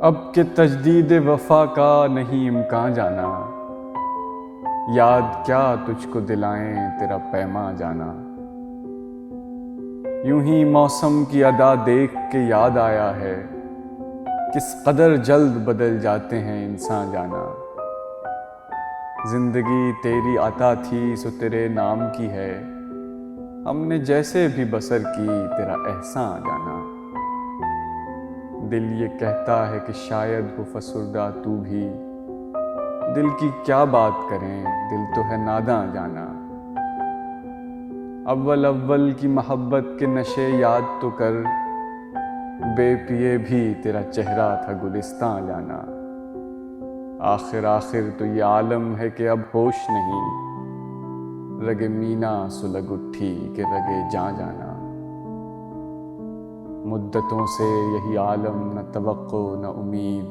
अब के तजदीद वफा का नहीं इम्कान जाना, याद क्या तुझको दिलाएं तेरा पैमा जाना। यूं ही मौसम की अदा देख के याद आया है, किस कदर जल्द बदल जाते हैं इंसान जाना। जिंदगी तेरी अता थी सो तेरे नाम की है, हमने जैसे भी बसर की तेरा एहसान जाना। दिल ये कहता है कि शायद हो फसुर्दा तू भी, दिल की क्या बात करें दिल तो है नादां जाना। अव्वल अव्वल की मोहब्बत के नशे याद तो कर, बेपिए भी तेरा चेहरा था गुलिस्तां जाना। आखिर आखिर तो ये आलम है कि अब होश नहीं, रगे मीना सुलग उठी के रगे जां जाना। मुद्दतों से यही आलम न तवक्को न उम्मीद,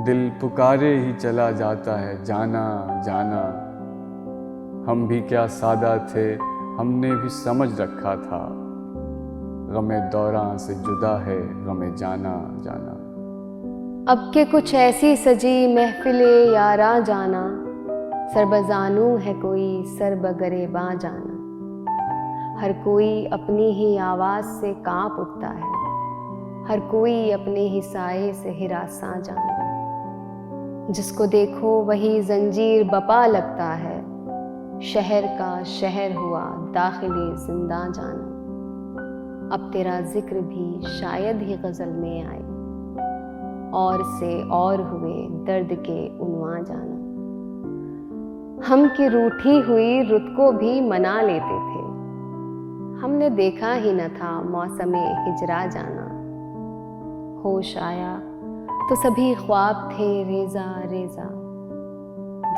दिल पुकारे ही चला जाता है जाना जाना। हम भी क्या सादा थे, हमने भी समझ रखा था, गमे दौरां से जुदा है गमे जाना जाना। अब के कुछ ऐसी सजी महफिले यारा जाना, सरबजानू है कोई सरबगरेबां जाना। हर कोई अपनी ही आवाज़ से कांप उठता है, हर कोई अपने ही साए से हिरासा जाना। जिसको देखो वही जंजीर बपा लगता है, शहर का शहर हुआ दाखिले जिंदा जाना। अब तेरा जिक्र भी शायद ही गज़ल में आए, और से और हुए दर्द के उन्वां जाना। हम की रूठी हुई रुत को भी मना लेते थे, हमने देखा ही न था मौसमे हिजरा जाना। होश आया तो सभी ख्वाब थे रेजा रेजा,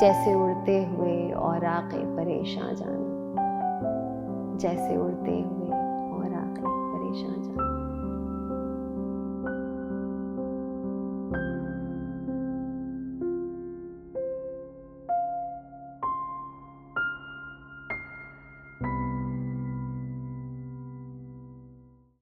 जैसे उड़ते हुए औराक़े परेशान जाना, जैसे उड़ते हुए औराक़े परेशान जाना।